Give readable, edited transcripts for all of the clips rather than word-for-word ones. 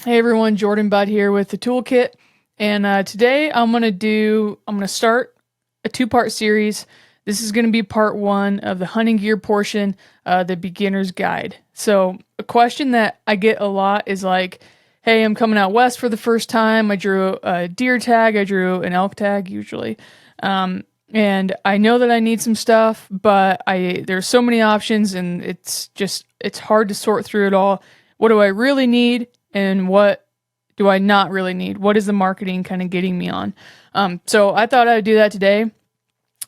Hey everyone, Jordan Budd here with the Toolkit, and today I'm gonna start a two-part series. This is gonna be part one of the hunting gear portion, the beginner's guide. So a question that I get a lot is like, "Hey, I'm coming out west for the first time. I drew a deer tag, I drew an elk tag usually, and I know that I need some stuff, but there's so many options, and it's hard to sort through it all. What do I really need?" And what do I not really need? What is the marketing kind of getting me on? So I thought I'd do that today.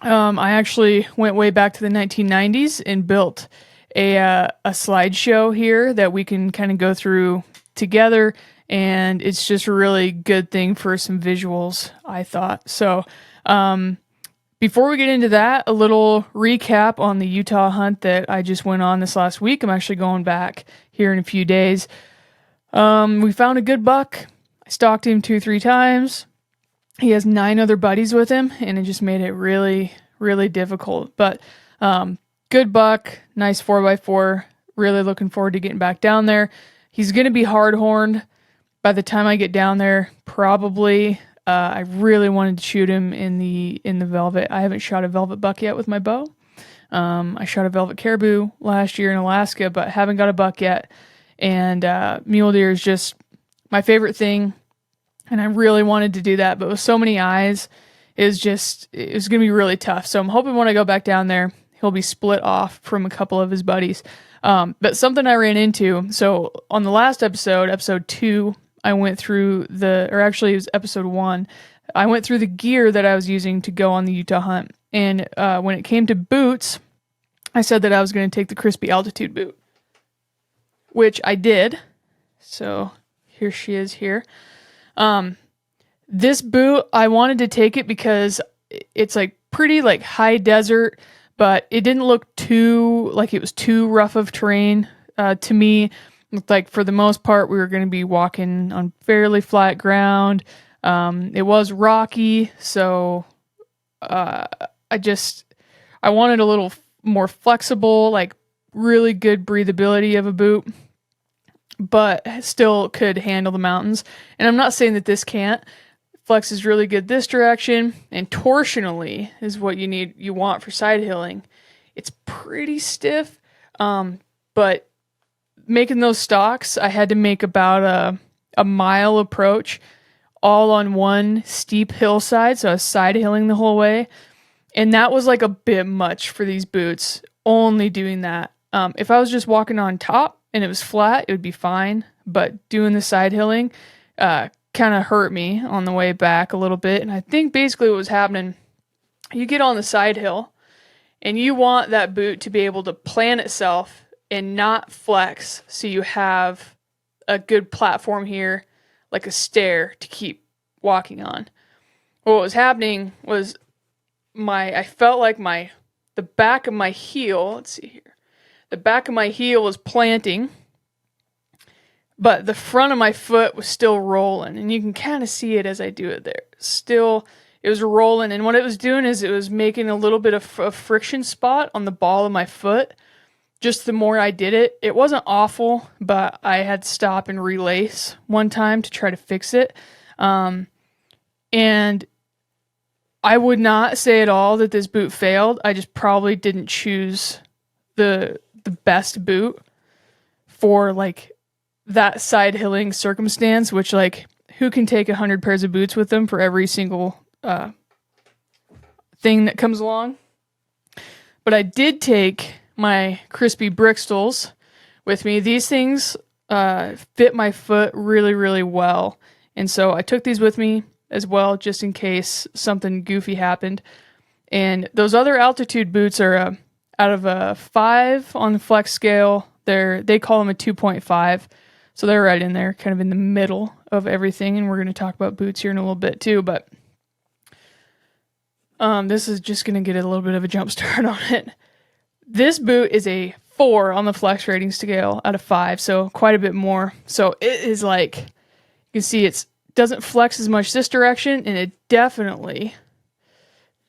I actually went way back to the 1990s and built a slideshow here that we can kind of go through together, and it's just a really good thing for some visuals, I thought. So before we get into that, a little recap on the Utah hunt that I just went on this last week. I'm actually going back here in a few days. We found a good buck. I stalked him 2, 3 times. He has 9 other buddies with him, and it just made it really, really difficult. But good buck, nice 4x4. Really looking forward to getting back down there. He's going to be hard horned by the time I get down there. Probably. I really wanted to shoot him in the velvet. I haven't shot a velvet buck yet with my bow. I shot a velvet caribou last year in Alaska, but haven't got a buck yet. And mule deer is just my favorite thing, and I really wanted to do that, but with so many eyes, it was going to be really tough. So I'm hoping when I go back down there, he'll be split off from a couple of his buddies. But something I ran into, so on the last episode 2, I went through or actually it was episode 1, I went through the gear that I was using to go on the Utah hunt. And when it came to boots, I said that I was going to take the Crispy Altitude boot, which I did. So here she is here. This boot, I wanted to take it because it's like pretty like high desert, but it didn't look too like it was too rough of terrain to me. It looked like for the most part we were going to be walking on fairly flat ground. It was rocky, so I wanted a little more flexible, like really good breathability of a boot, but still could handle the mountains. And I'm not saying that this can't. Flex is really good this direction, and torsionally is what you want for side hilling. It's pretty stiff, but making those stalks, I had to make about a mile approach, all on one steep hillside, so I was side hilling the whole way, and that was like a bit much for these boots, only doing that. If I was just walking on top and it was flat, it would be fine. But doing the side hilling kind of hurt me on the way back a little bit. And I think basically what was happening, you get on the side hill and you want that boot to be able to plan itself and not flex. So you have a good platform here, like a stair to keep walking on. What was happening was I felt like the back of my heel, let's see here. The back of my heel was planting, but the front of my foot was still rolling, and you can kind of see it as I do it there. Still, it was rolling, and what it was doing is it was making a little bit of a friction spot on the ball of my foot. Just the more I did it, it wasn't awful, but I had to stop and relace one time to try to fix it. And I would not say at all that this boot failed. I just probably didn't choose the best boot for like that side hilling circumstance, which like who can take 100 pairs of boots with them for every single thing that comes along. But I did take my Crispy Brixtles with me. These things fit my foot really, really well, and so I took these with me as well just in case something goofy happened. And those other altitude boots are out of a 5 on the flex scale. They call them a 2.5. So they're right in there, kind of in the middle of everything. And we're going to talk about boots here in a little bit too. But this is just going to get a little bit of a jump start on it. This boot is a 4 on the flex rating scale out of 5. So quite a bit more. So it is like, you can see it doesn't flex as much this direction. And it definitely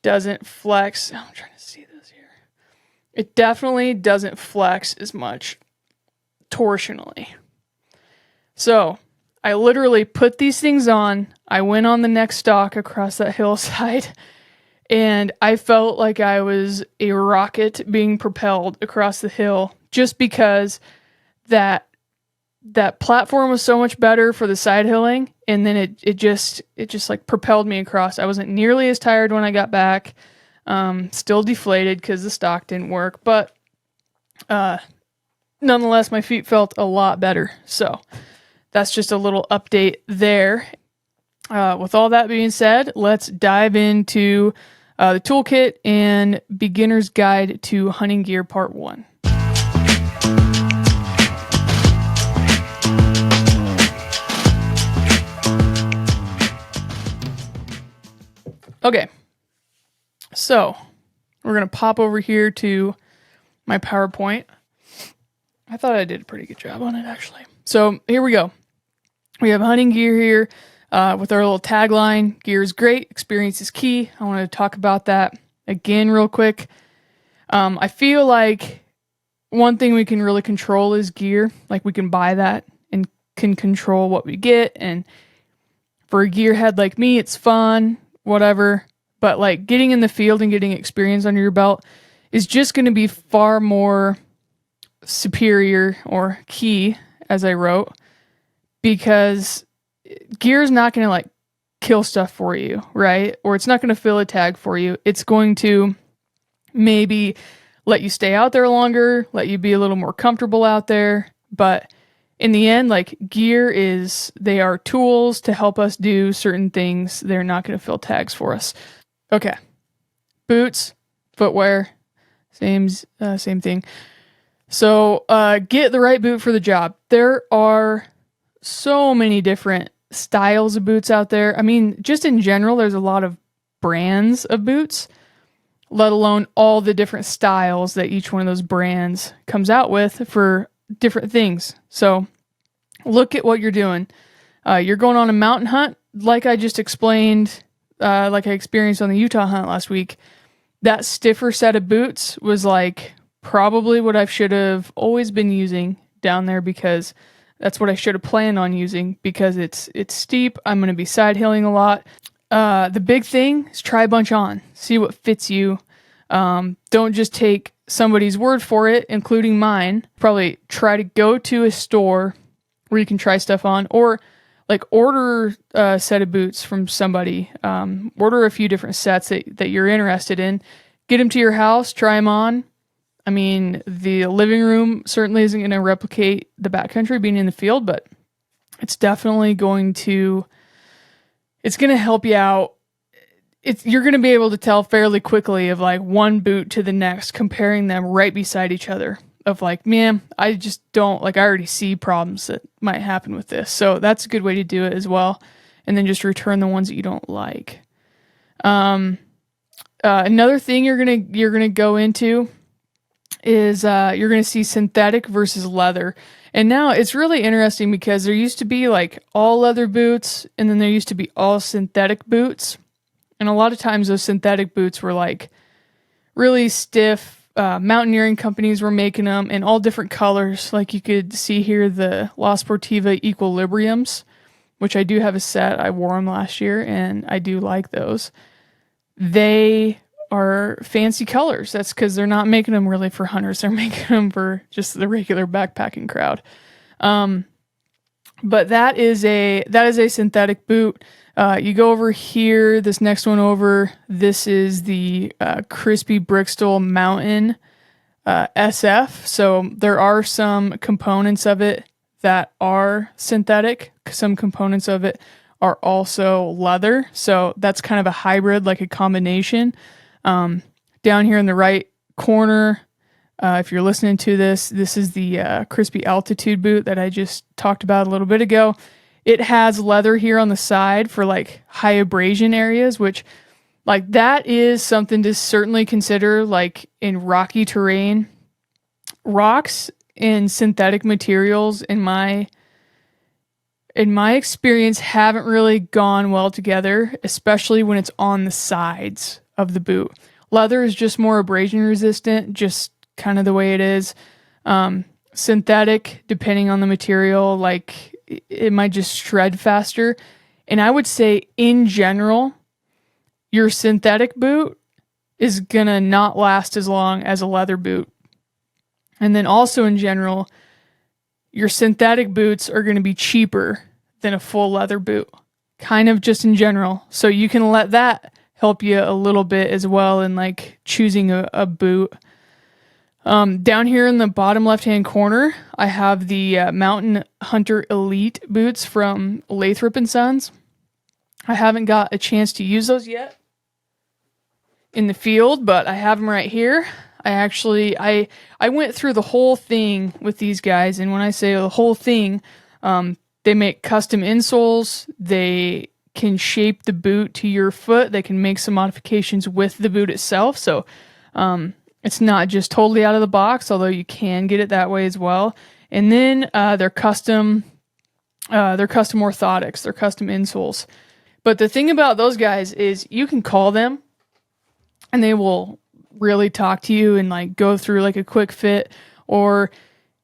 doesn't flex. I'm trying to see this here. It definitely doesn't flex as much torsionally. So I literally put these things on. I went on the next stalk across that hillside, and I felt like I was a rocket being propelled across the hill just because that platform was so much better for the side hilling, and then it just like propelled me across. I wasn't nearly as tired when I got back. Still deflated because the stock didn't work, but nonetheless, my feet felt a lot better. So that's just a little update there. With all that being said, let's dive into the toolkit and beginner's guide to hunting gear part 1. Okay, so we're going to pop over here to my PowerPoint. I thought I did a pretty good job on it, actually. So here we go. We have hunting gear here with our little tagline, gear is great, experience is key. I want to talk about that again real quick. I feel like one thing we can really control is gear. Like we can buy that and can control what we get. And for a gearhead like me, it's fun, whatever. But like getting in the field and getting experience under your belt is just going to be far more superior or key, as I wrote, because gear is not going to like kill stuff for you, right? Or it's not going to fill a tag for you. It's going to maybe let you stay out there longer, let you be a little more comfortable out there. But in the end, like they are tools to help us do certain things. They're not going to fill tags for us. Okay. Boots, footwear, same thing. So get the right boot for the job. There are so many different styles of boots out there. I mean, just in general, there's a lot of brands of boots, let alone all the different styles that each one of those brands comes out with for different things. So look at what you're doing. You're going on a mountain hunt, like I just explained, like I experienced on the Utah hunt last week. That stiffer set of boots was like probably what I should have always been using down there, because that's what I should have planned on using, because it's steep. I'm going to be side hilling a lot. The big thing is try a bunch on, see what fits you. Don't just take somebody's word for it, including mine. Probably try to go to a store where you can try stuff on, or like order a set of boots from somebody. Order a few different sets that you're interested in. Get them to your house, try them on. I mean, the living room certainly isn't going to replicate the backcountry being in the field, but it's definitely going to help you out. You're going to be able to tell fairly quickly of like one boot to the next, comparing them right beside each other, of like, man, I just don't, like, I already see problems that might happen with this. So that's a good way to do it as well. And then just return the ones that you don't like. Another thing you're going to go into is you're going to see synthetic versus leather. And now it's really interesting because there used to be like all leather boots, and then there used to be all synthetic boots. And a lot of times those synthetic boots were like really stiff. Mountaineering companies were making them in all different colors. Like you could see here, the La Sportiva Equilibriums, which I do have a set. I wore them last year and I do like those. They are fancy colors. That's because they're not making them really for hunters. They're making them for just the regular backpacking crowd. But that is a synthetic boot. You go over here, this next one over, this is the Crispy Brixton Mountain SF. So there are some components of it that are synthetic. Some components of it are also leather. So that's kind of a hybrid, like a combination. Down here in the right corner, if you're listening to this is the Crispy Altitude boot that I just talked about a little bit ago. It has leather here on the side for like high abrasion areas, which like that is something to certainly consider, like in rocky terrain. Rocks and synthetic materials in my experience haven't really gone well together, especially when it's on the sides of the boot. Leather is just more abrasion resistant, just kind of the way it is. Synthetic, depending on the material, like it might just shred faster. And I would say in general, your synthetic boot is gonna not last as long as a leather boot. And then also in general, your synthetic boots are gonna be cheaper than a full leather boot, kind of just in general. So you can let that help you a little bit as well in like choosing a boot. Down here in the bottom left-hand corner, I have the Mountain Hunter Elite boots from Lathrop & Sons. I haven't got a chance to use those yet in the field, but I have them right here. I went through the whole thing with these guys, and when I say the whole thing, they make custom insoles. They can shape the boot to your foot. They can make some modifications with the boot itself. So it's not just totally out of the box, although you can get it that way as well. And then they're custom orthotics. They're custom insoles. But the thing about those guys is you can call them and they will really talk to you and like go through like a quick fit. Or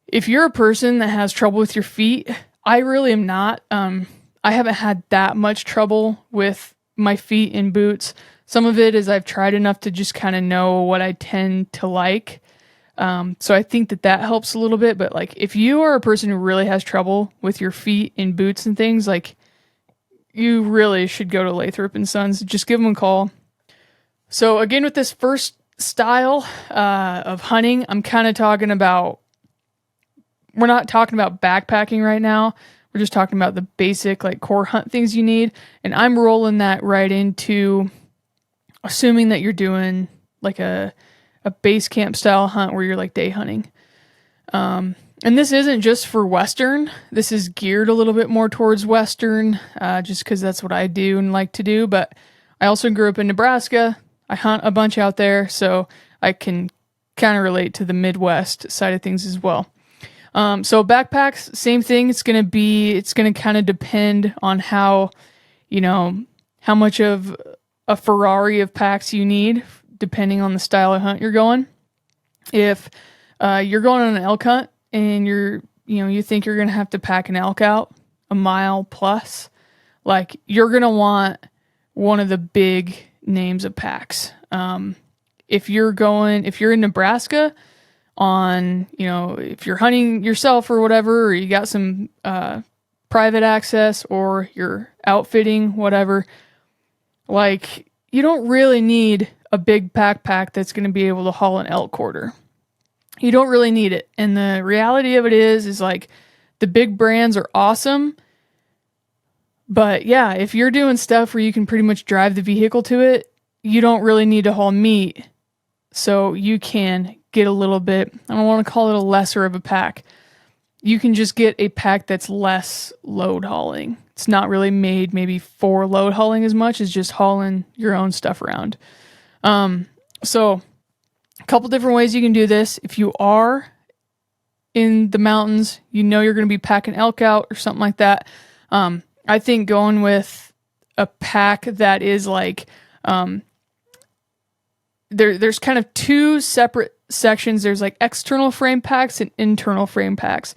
if you're a person that has trouble with your feet, I really am not. I haven't had that much trouble with my feet in boots. Some of it is I've tried enough to just kind of know what I tend to like. So I think that helps a little bit. But like if you are a person who really has trouble with your feet in boots and things, like you really should go to Lathrop & Sons. Just give them a call. So again, with this first style of hunting, I'm kind of talking about, we're not talking about backpacking right now. We're just talking about the basic like core hunt things you need. And I'm rolling that right into assuming that you're doing like a base camp style hunt where you're like day hunting. And this isn't just for Western. This is geared a little bit more towards Western, just because that's what I do and like to do. But I also grew up in Nebraska. I hunt a bunch out there, so I can kind of relate to the Midwest side of things as well. So backpacks, same thing. It's going to kind of depend on how much of a Ferrari of packs you need, depending on the style of hunt you're going. If you're going on an elk hunt and you think you're going to have to pack an elk out a mile plus, like you're going to want one of the big names of packs. If you're in Nebraska if you're hunting yourself or whatever, or you got some private access or you're outfitting, whatever, like you don't really need a big backpack that's going to be able to haul an elk quarter. You don't really need it. And the reality of it is like the big brands are awesome. But yeah, if you're doing stuff where you can pretty much drive the vehicle to it, you don't really need to haul meat. So you can get a little bit, I don't want to call it a lesser of a pack. You can just get a pack that's less load hauling. It's not really made maybe for load hauling as much as just hauling your own stuff around. So a couple different ways you can do this. If you are in the mountains, you're going to be packing elk out or something like that. I think going with a pack that is like, there's kind of two separate sections. There's like external frame packs and internal frame packs.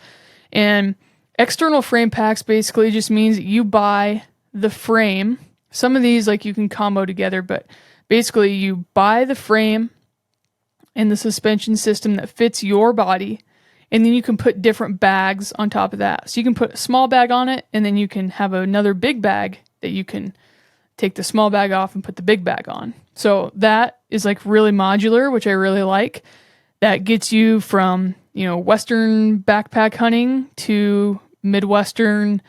And external frame packs basically just means that you buy the frame. Some of these like you can combo together, but basically you buy the frame and the suspension system that fits your body, and then you can put different bags on top of that. So you can put a small bag on it, and then you can have another big bag that you can take the small bag off and put the big bag on. So that is like really modular, which I really like. That gets you from, Western backpack hunting to Midwestern,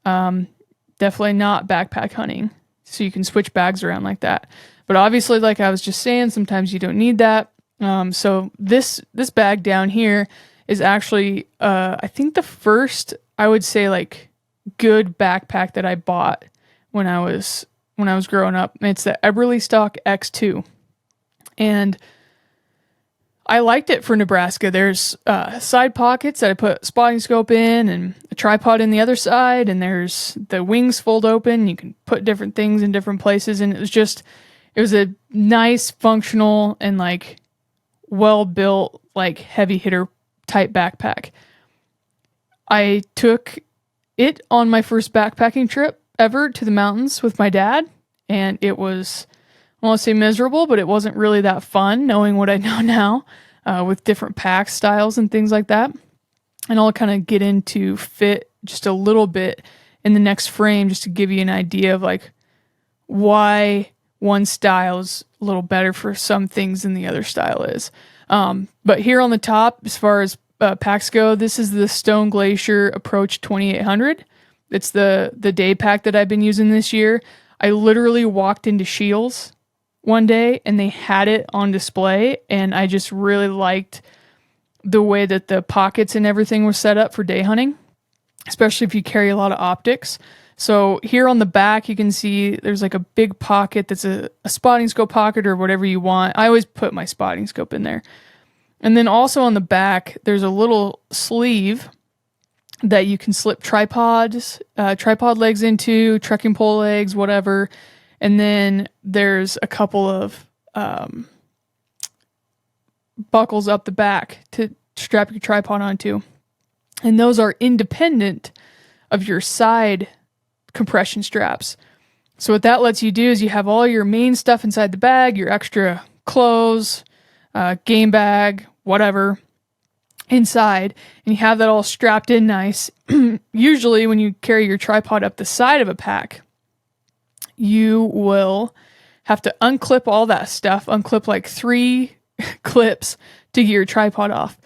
definitely not backpack hunting. So you can switch bags around like that. But obviously, like I was just saying, sometimes you don't need that. So this bag down here is actually, I think the first, I would say like good backpack that I bought when I was growing up. It's the Eberly Stock X2. And I liked it for Nebraska. There's side pockets that I put a spotting scope in and a tripod in the other side. And there's the wings fold open. You can put different things in different places. And it was a nice, functional, and like well-built, like heavy hitter type backpack. I took it on my first backpacking trip ever to the mountains with my dad. And it was, I won't say miserable, but it wasn't really that fun knowing what I know now with different pack styles and things like that. And I'll kind of get into fit just a little bit in the next frame just to give you an idea of like why one style is a little better for some things than the other style is. But here on the top, as far as packs go, this is the Stone Glacier Approach 2800. It's the day pack that I've been using this year. I literally walked into Shields one day and they had it on display, and I just really liked the way that the pockets and everything was set up for day hunting, especially if you carry a lot of optics. So here on the back, you can see there's like a big pocket that's a spotting scope pocket or whatever you want. I always put my spotting scope in there. And then also on the back, there's a little sleeve that you can slip tripod legs into, trekking pole legs, whatever. And then there's a couple of buckles up the back to strap your tripod onto. And those are independent of your side compression straps. So what that lets you do is you have all your main stuff inside the bag, your extra clothes, game bag, whatever, inside, and you have that all strapped in nice. Usually when you carry your tripod up the side of a pack, you will have to unclip all that stuff, unclip like 3 clips to get your tripod off.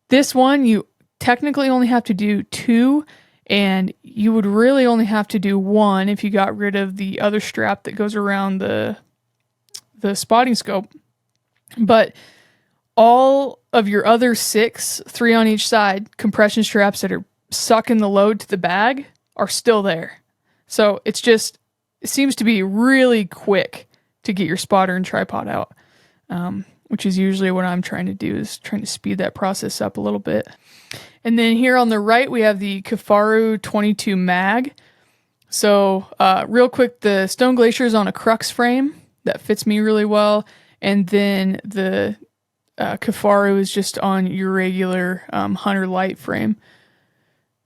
This one, you technically only have to do 2, and you would really only have to do 1 if you got rid of the other strap that goes around the spotting scope. But all of your other 6, 3 on each side, compression straps that are sucking the load to the bag are still there. So it seems to be really quick to get your spotter and tripod out, which is usually what I'm trying to do, is trying to speed that process up a little bit. And then here on the right, we have the Kifaru 22 mag. So real quick, the Stone Glacier is on a crux frame that fits me really well. And then the Kifaru is just on your regular Hunter Light frame.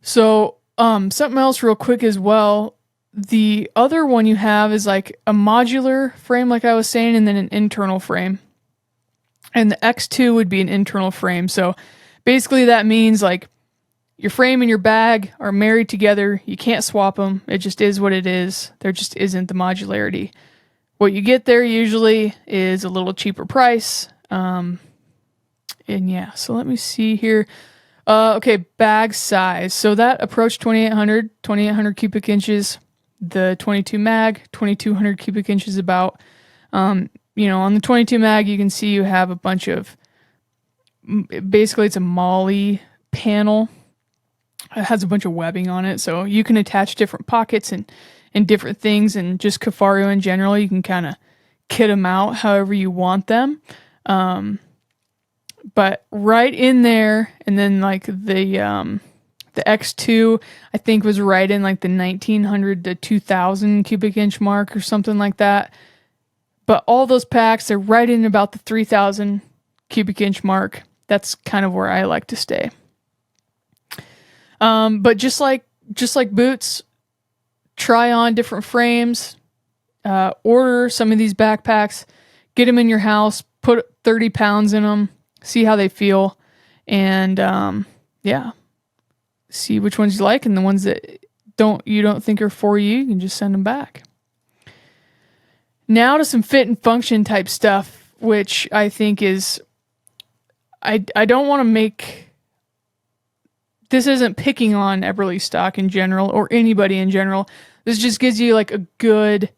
So something else real quick as well. The other one you have is like a modular frame, like I was saying, and then an internal frame. And the X2 would be an internal frame. So basically that means like your frame and your bag are married together. You can't swap them. It just is what it is. There just isn't the modularity. What you get there usually is a little cheaper price. And yeah, so let me see here. Okay, bag size. So that Approach 2800 cubic inches. The 22 mag, 2200 cubic inches about. On the 22 mag, you can see you have a bunch of, basically it's a MOLLE panel. It has a bunch of webbing on it, so you can attach different pockets and different things, and just Kifaru in general, you can kind of kit them out however you want them. But right in there, and then like the X2, I think was right in like the 1900 to 2000 cubic inch mark or something like that. But all those packs are right in about the 3000 cubic inch mark. That's kind of where I like to stay. But just like boots, try on different frames, order some of these backpacks, get them in your house, put 30 pounds in them, see how they feel, and see which ones you like, and the ones that you don't think are for you, you can just send them back. Now to some fit and function type stuff, which I think is, I don't want to make, this isn't picking on Eberle stock in general or anybody in general. This just gives you like a good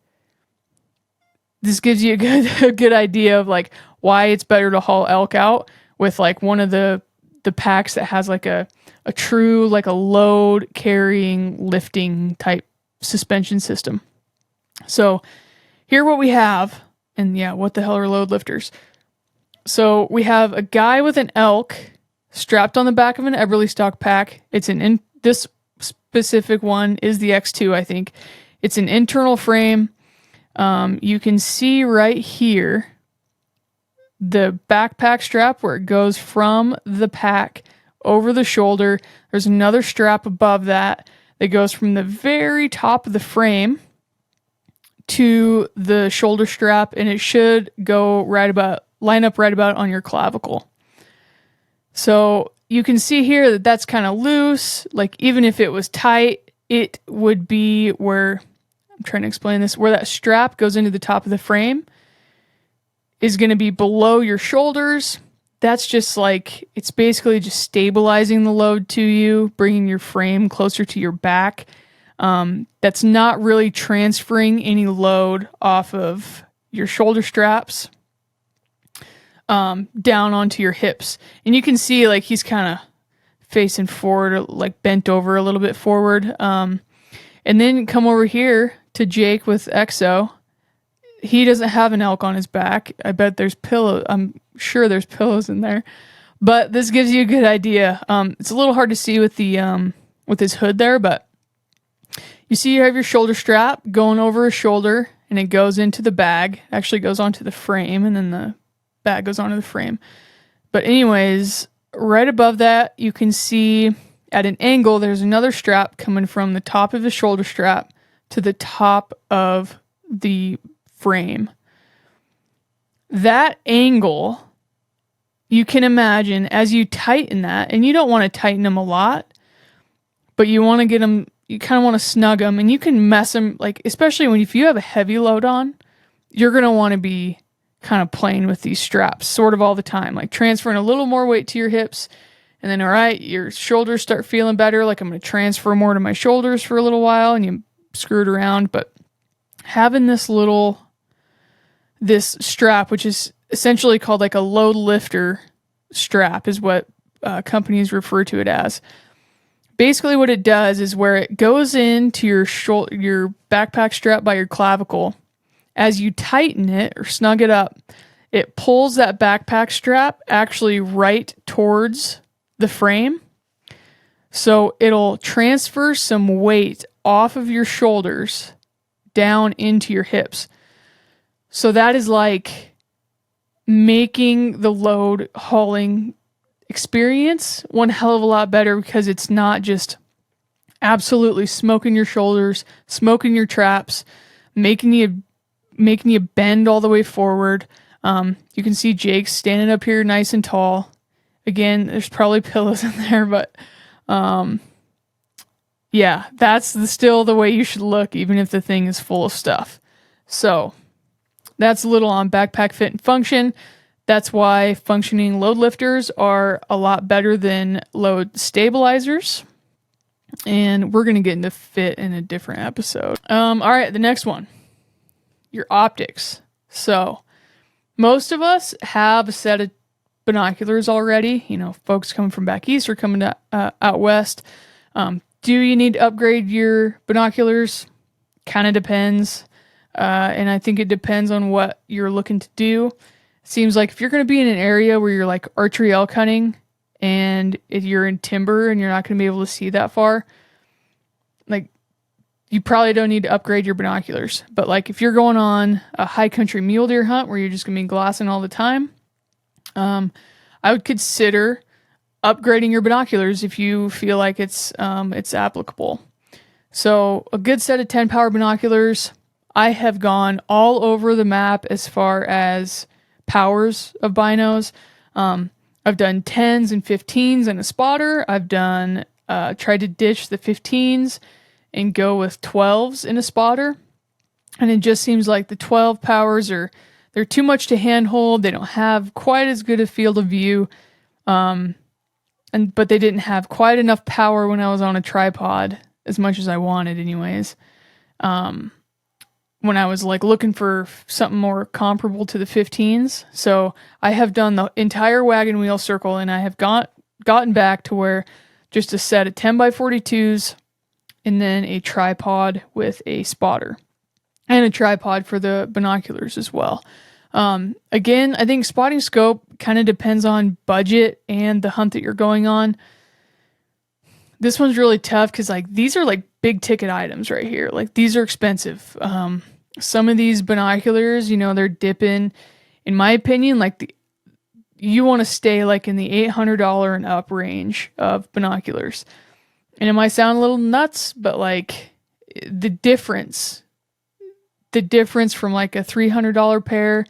idea of like why it's better to haul elk out with like one of the packs that has like a true, like a load carrying lifting type suspension system. So here what we have, and yeah, what the hell are load lifters? So we have a guy with an elk strapped on the back of an Eberle stock pack. It's this specific one is the X2, I think. It's an internal frame. You can see right here the backpack strap where it goes from the pack over the shoulder. There's another strap above that that goes from the very top of the frame to the shoulder strap, and it should go line up right about on your clavicle. So you can see here that that's kind of loose. Like even if it was tight, it would be where, I'm trying to explain this, where that strap goes into the top of the frame is going to be below your shoulders. That's just like, it's basically just stabilizing the load to you, bringing your frame closer to your back. That's not really transferring any load off of your shoulder straps down onto your hips. And you can see like he's kind of facing forward, like bent over a little bit forward. And then come over here to Jake with EXO. He doesn't have an elk on his back. I bet there's pillow. I'm sure there's pillows in there, but this gives you a good idea. It's a little hard to see with the with his hood there, but you see you have your shoulder strap going over his shoulder, and it goes into the bag. Actually goes onto the frame, and then the bag goes onto the frame. But anyways, right above that, you can see at an angle, there's another strap coming from the top of the shoulder strap to the top of the frame. That angle, you can imagine as you tighten that, and you don't want to tighten them a lot, but you want to get them, you kind of want to snug them, and you can mess them, like, especially if you have a heavy load on, you're going to want to be kind of playing with these straps sort of all the time, like transferring a little more weight to your hips, and then, all right, your shoulders start feeling better, like I'm going to transfer more to my shoulders for a little while, and you screw it around. But having this strap, which is essentially called like a load lifter strap, is what companies refer to it as. Basically what it does is where it goes into your backpack strap by your clavicle, as you tighten it or snug it up, it pulls that backpack strap actually right towards the frame. So it'll transfer some weight off of your shoulders down into your hips. So that is like making the load hauling experience one hell of a lot better, because it's not just absolutely smoking your shoulders, smoking your traps, making you bend all the way forward. You can see Jake standing up here nice and tall. Again, there's probably pillows in there, but yeah, that's still the way you should look, even if the thing is full of stuff. So that's a little on backpack fit and function. That's why functioning load lifters are a lot better than load stabilizers. And we're going to get into fit in a different episode. All right, the next one, your optics. So most of us have a set of binoculars already. You know, folks coming from back east or coming to, out west. Do you need to upgrade your binoculars? Kind of depends. And I think it depends on what you're looking to do. Seems like if you're going to be in an area where you're like archery elk hunting, and if you're in timber and you're not going to be able to see that far, like, you probably don't need to upgrade your binoculars. But like if you're going on a high country mule deer hunt where you're just going to be glassing all the time, I would consider upgrading your binoculars if you feel like it's applicable. So a good set of 10 power binoculars. I have gone all over the map as far as powers of binos. I've done 10s and 15s and a spotter. I've done tried to ditch the 15s and go with 12s in a spotter. And it just seems like the 12 powers they're too much to handhold. They don't have quite as good a field of view. But they didn't have quite enough power when I was on a tripod, as much as I wanted anyways. When I was like looking for something more comparable to the 15s. So I have done the entire wagon wheel circle, and I have gotten back to where just a set of 10x42s and then a tripod with a spotter and a tripod for the binoculars as well. Again, I think spotting scope kind of depends on budget and the hunt that you're going on. This one's really tough because like these are like big ticket items right here. Like these are expensive. Some of these binoculars, you know, they're dipping, in my opinion, like you want to stay like in the $800 and up range of binoculars. And it might sound a little nuts, but like the difference from like a $300 pair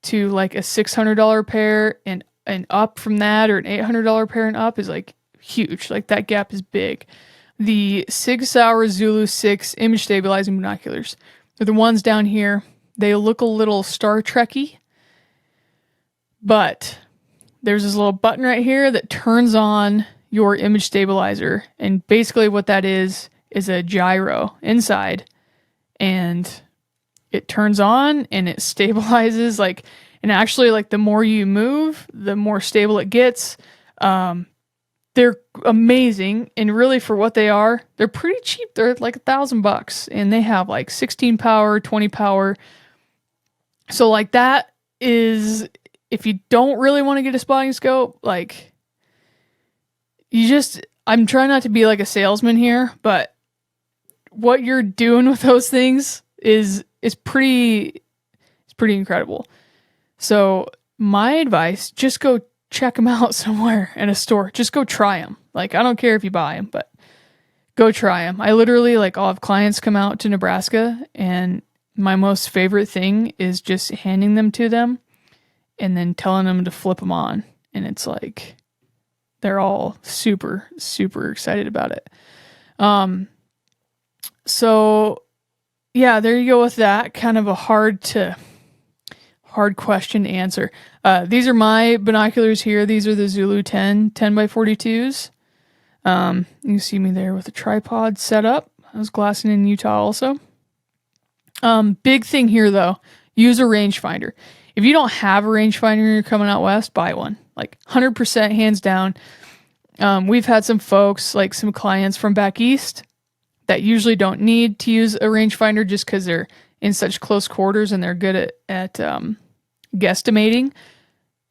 to like a $600 pair and up from that, or an $800 pair and up, is like huge. Like that gap is big. The Sig Sauer Zulu 6 image stabilizing binoculars, they're the ones down here. They look a little Star Trek-y, but there's this little button right here that turns on your image stabilizer. And basically what that is a gyro inside. And it turns on and it stabilizes, like, and actually, like, the more you move, the more stable it gets. They're amazing, and really for what they are, they're pretty cheap. They're like $1,000, and they have like 16 power, 20 power. So like that is, if you don't really want to get a spotting scope, like, I'm trying not to be like a salesman here, but what you're doing with those things is pretty incredible. So my advice, just go check them out somewhere in a store. Just go try them. Like, I don't care if you buy them, but go try them. I literally, like, I'll have clients come out to Nebraska, and my most favorite thing is just handing them to them and then telling them to flip them on. And it's like, they're all super, super excited about it. So yeah, there you go with that. Kind of a hard question to answer. These are my binoculars here. These are the Zulu 10 10x42s. You can see me there with a tripod set up. I was glassing in Utah also. Big thing here though, use a rangefinder. If you don't have a rangefinder and you're coming out west, buy one. Like 100% hands down. We've had some folks, like some clients from back east, that usually don't need to use a rangefinder just because they're in such close quarters and they're good at guesstimating.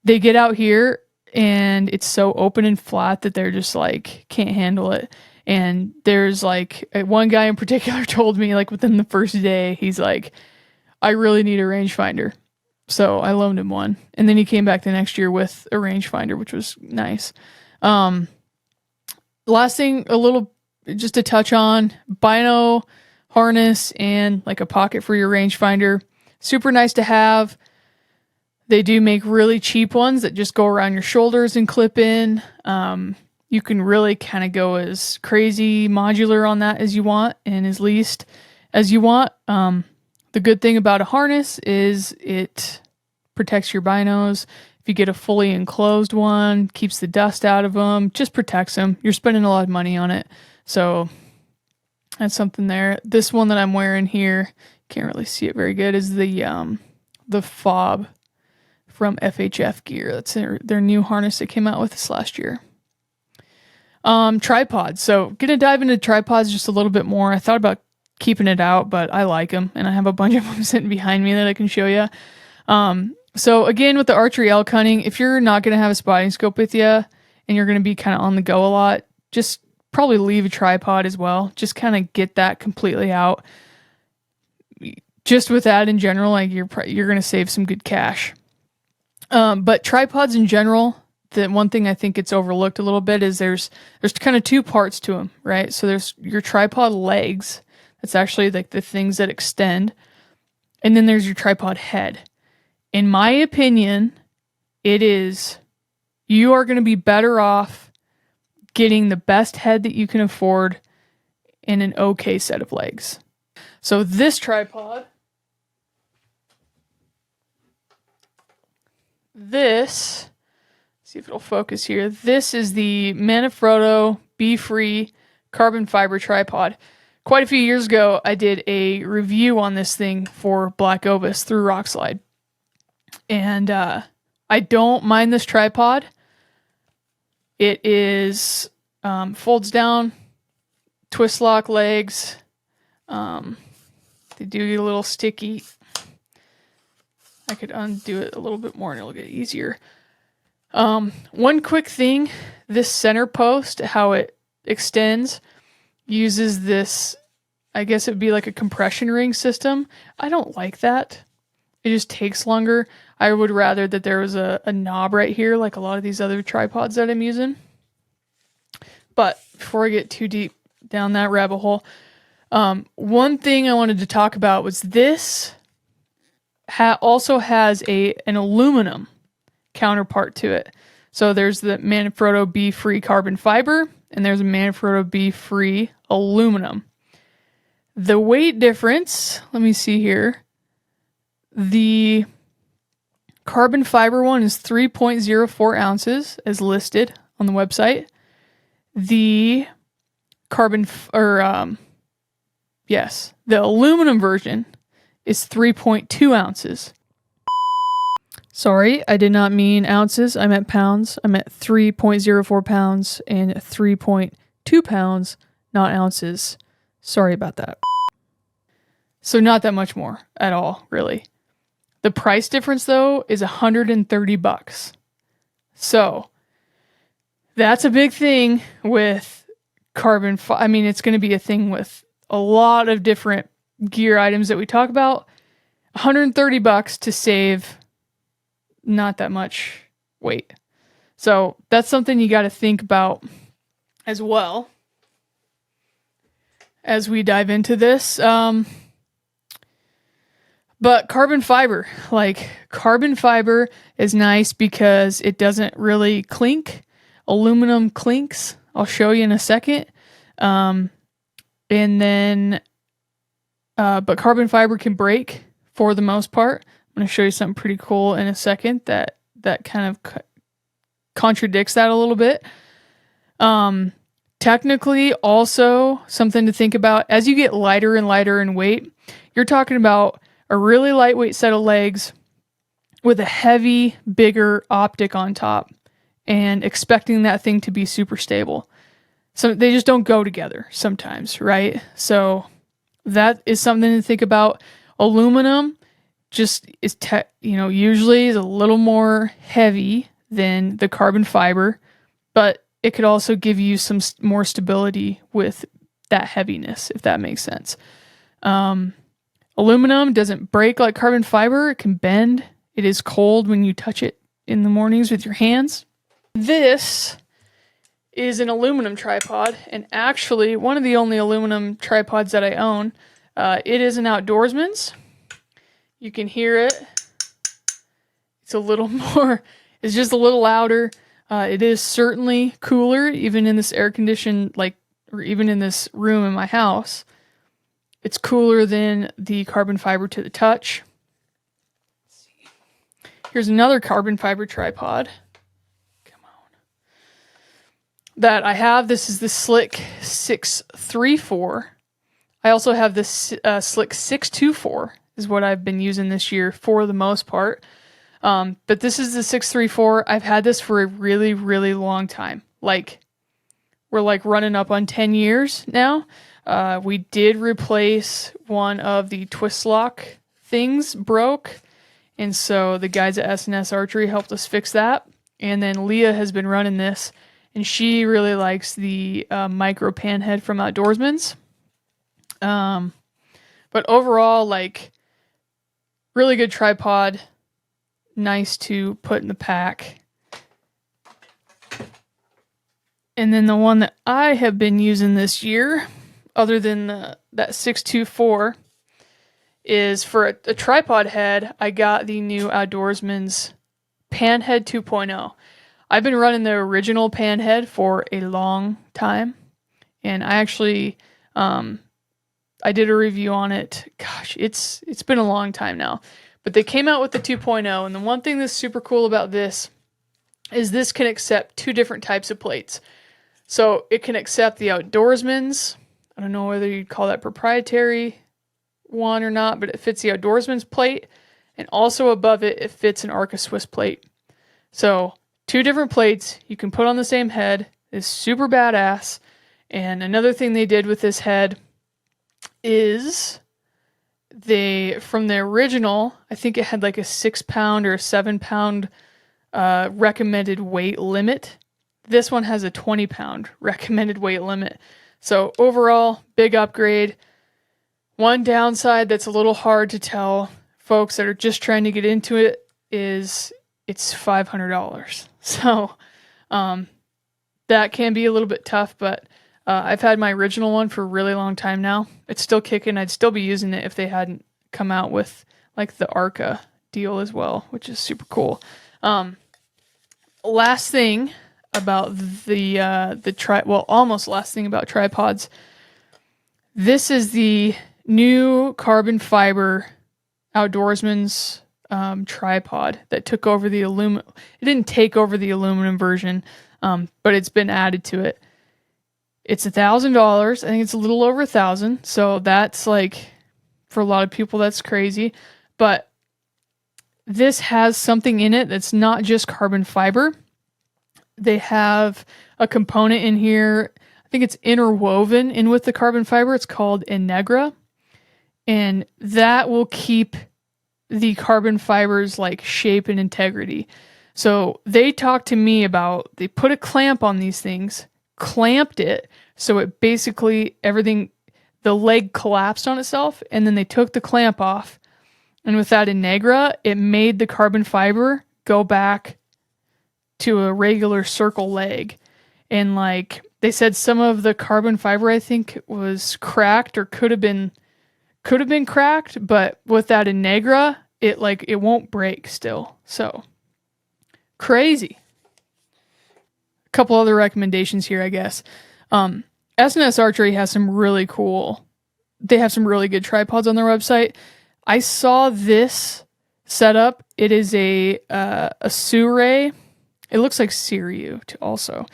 They get out here and it's so open and flat that they're just like, can't handle it. And there's like one guy in particular told me, like, within the first day, he's like, I really need a rangefinder. So I loaned him one. And then he came back the next year with a rangefinder, which was nice. Last thing, just to touch on, bino harness and like a pocket for your rangefinder. Super nice to have. They do make really cheap ones that just go around your shoulders and clip in. You can really kind of go as crazy modular on that as you want and as least as you want. The good thing about a harness is it protects your binos. If you get a fully enclosed one, keeps the dust out of them, just protects them. You're spending a lot of money on it. So that's something there. This one that I'm wearing here, can't really see it very good, is the fob from FHF Gear. That's their new harness they came out with this last year. Tripods. So gonna dive into tripods just a little bit more. I thought about keeping it out, but I like them, and I have a bunch of them sitting behind me that I can show you. So again, with the archery elk hunting, if you're not going to have a spotting scope with you and you're going to be kind of on the go a lot, just probably leave a tripod as well. Just kind of get that completely out. Just with that in general, like, you're going to save some good cash. But tripods in general, the one thing I think it's overlooked a little bit is there's kind of two parts to them, right? So there's your tripod legs. That's actually like the things that extend. And then there's your tripod head. In my opinion, you are going to be better off getting the best head that you can afford in an okay set of legs. So this tripod, see if it'll focus here. This is the Manfrotto Be-Free carbon fiber tripod. Quite a few years ago, I did a review on this thing for Black Ovis through Rockslide. And I don't mind this tripod. It is folds down, twist lock legs. They do get a little sticky. I could undo it a little bit more and it'll get easier. One quick thing, this center post, how it extends, uses this, I guess it would be like a compression ring system. I don't like that. It just takes longer. I would rather that there was a knob right here, like a lot of these other tripods that I'm using. But before I get too deep down that rabbit hole. One thing I wanted to talk about was this also has an aluminum counterpart to it. So there's the Manfrotto B-free carbon fiber, and there's a Manfrotto B-free aluminum. The weight difference, let me see here. The carbon fiber one is 3.04 ounces as listed on the website. The the aluminum version is 3.2 ounces. Sorry, I did not mean ounces. I meant pounds. I meant 3.04 pounds and 3.2 pounds, not ounces. Sorry about that. So not that much more at all, really. The price difference, though, is $130. So that's a big thing with carbon. I mean, it's going to be a thing with a lot of different gear items that we talk about. $130 to save not that much weight. So that's something you got to think about as well as we dive into this. But carbon fiber is nice because it doesn't really clink. Aluminum clinks. I'll show you in a second. But carbon fiber can break for the most part. I'm going to show you something pretty cool in a second that kind of contradicts that a little bit. Technically, also something to think about as you get lighter and lighter in weight, you're talking about a really lightweight set of legs with a heavy, bigger optic on top and expecting that thing to be super stable. So they just don't go together sometimes, right? So that is something to think about. Aluminum just is, usually is a little more heavy than the carbon fiber, but it could also give you some more stability with that heaviness, if that makes sense. Aluminum doesn't break like carbon fiber. It can bend. It is cold when you touch it in the mornings with your hands. This is an aluminum tripod, and actually one of the only aluminum tripods that I own. It is an Outdoorsman's. You can hear it. It's a little more, it's just a little louder. It is certainly cooler, even in this air conditioned, or even in this room in my house. It's cooler than the carbon fiber to the touch. Let's see. Here's another carbon fiber tripod. Come on. That I have. This is the Slick 634. I also have this Slick 624 is what I've been using this year for the most part. But this is the 634. I've had this for a really, really long time. We're running up on 10 years now. We did replace one of the twist lock things broke. And so the guys at S&S Archery helped us fix that. And then Leah has been running this, and she really likes the micro pan head from Outdoorsman's. But overall, really good tripod. Nice to put in the pack. And then the one that I have been using this year, other than that 624, is for a tripod head. I got the new Outdoorsman's Panhead 2.0. I've been running the original Panhead for a long time, and I actually I did a review on it. Gosh, it's been a long time now. But they came out with the 2.0, and the one thing that's super cool about this is this can accept two different types of plates. So it can accept the Outdoorsman's. I don't know whether you'd call that proprietary one or not, but it fits the Outdoorsman's plate, and also above it, it fits an Arca Swiss plate. So 2 different plates you can put on the same head. Is super badass. And another thing they did with this head is from the original, I think it had a 6 pound or a 7 pound recommended weight limit. This one has a 20 pound recommended weight limit. So overall, big upgrade. One downside that's a little hard to tell folks that are just trying to get into it is it's $500. So that can be a little bit tough, but I've had my original one for a really long time now. It's still kicking. I'd still be using it if they hadn't come out with like the Arca deal as well, which is super cool. Last thing about almost last thing about tripods. This is the new carbon fiber Outdoorsman's tripod that took over the aluminum. It didn't take over the aluminum version, but it's been added to it. It's $1,000. I think it's a little over 1,000. So that's like, for a lot of people, that's crazy. But this has something in it that's not just carbon fiber. They have a component in here. I think it's interwoven in with the carbon fiber. It's called Integra. And that will keep the carbon fiber's like shape and integrity. So they talked to me about, they put a clamp on these things, clamped it, so it basically the leg collapsed on itself, and then they took the clamp off. And with that Integra, it made the carbon fiber go back to a regular circle leg. And like they said, some of the carbon fiber I think was cracked or could have been cracked, but with that Integra, it won't break still. So crazy. A couple other recommendations here, I guess. S&S Archery has some really cool. They have some really good tripods on their website. I saw this setup. It is a Suray. It looks like Siriu also,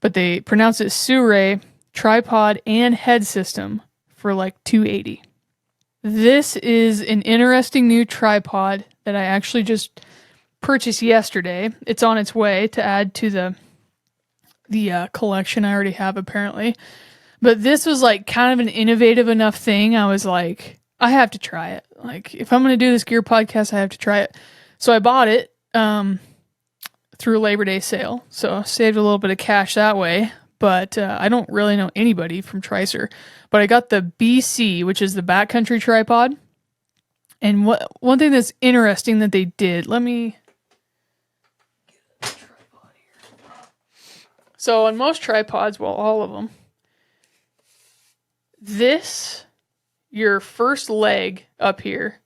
but they pronounce it Suray tripod and head system for like $280. This is an interesting new tripod that I actually just purchased yesterday. It's on its way to add to the collection I already have apparently. But this was like kind of an innovative enough thing. I was like, I have to try it. Like, if I'm going to do this gear podcast, I have to try it. So I bought it through a Labor Day sale. So I saved a little bit of cash that way. But I don't really know anybody from Tricer. But I got the BC, which is the backcountry tripod. And one thing that's interesting that they did, let me get a tripod here. So on most tripods, well, all of them, your first leg up here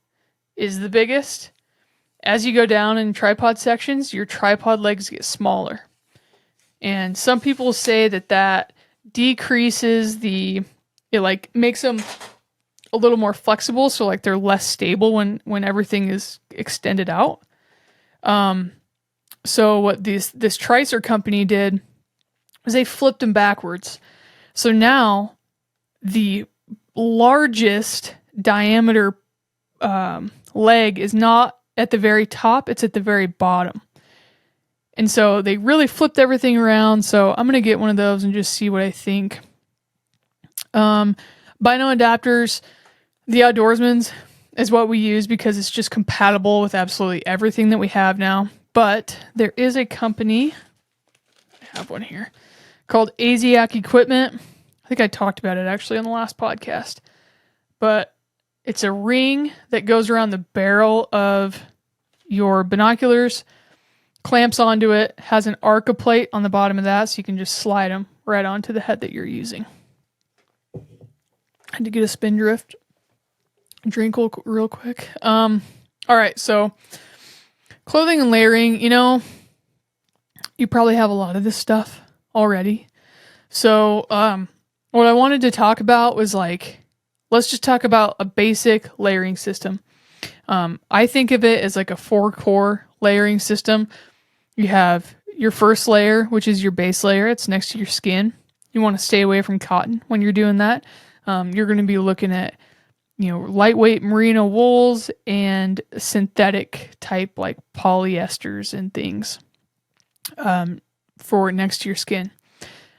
is the biggest. As you go down in tripod sections, your tripod legs get smaller. And some people say that decreases it like makes them a little more flexible, so like they're less stable when everything is extended out. So what this Tricer company did was they flipped them backwards. So now the largest diameter leg is not at the very top, it's at the very bottom. And so they really flipped everything around. So I'm going to get one of those and just see what I think. Bino adapters, the Outdoorsman's is what we use because it's just compatible with absolutely everything that we have now. But there is a company, I have one here, called Asiac Equipment. I think I talked about it actually on the last podcast. But it's a ring that goes around the barrel of your binoculars, clamps onto it, has an Arca plate on the bottom of that, so you can just slide them right onto the head that you're using. I had to get a Spindrift drink real quick. All right, so clothing and layering, you probably have a lot of this stuff already. So what I wanted to talk about was let's just talk about a basic layering system. I think of it as like a 4-core layering system. You have your first layer, which is your base layer. It's next to your skin. You want to stay away from cotton when you're doing that. You're going to be looking at, lightweight merino wools and synthetic type like polyesters and things for next to your skin.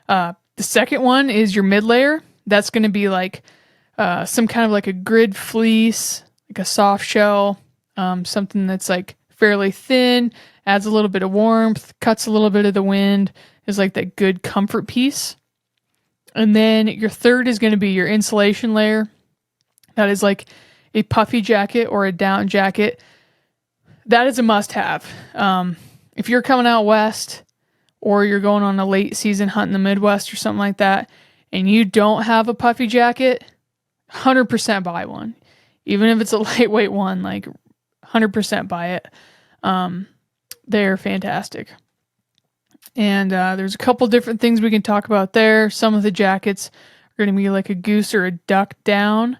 The second one is your mid layer. That's going to be like some kind of like a grid fleece, like a soft shell, something that's like fairly thin, adds a little bit of warmth, cuts a little bit of the wind, is like that good comfort piece. And then your third is going to be your insulation layer. That is like a puffy jacket or a down jacket. That is a must-have. If you're coming out west or you're going on a late season hunt in the Midwest or something like that, and you don't have a puffy jacket, 100% buy one. Even if it's a lightweight one, like 100% buy it. They're fantastic. And there's a couple different things we can talk about there. Some of the jackets are going to be like a goose or a duck down.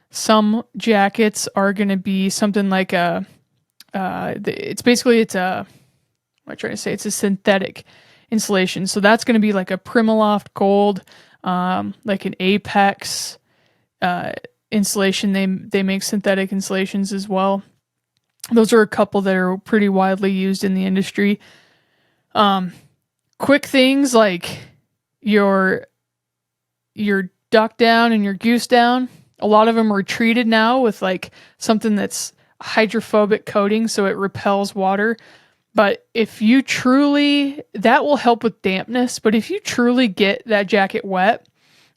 Some jackets are going to be something like it's a, what am I trying to say? It's a synthetic insulation. So that's going to be like a Primaloft Gold, like an Apex insulation. They make synthetic insulations as well. Those are a couple that are pretty widely used in the industry. Quick things like your duck down and your goose down. A lot of them are treated now with like something that's hydrophobic coating, so it repels water. But if you truly, that will help with dampness. But if you truly get that jacket wet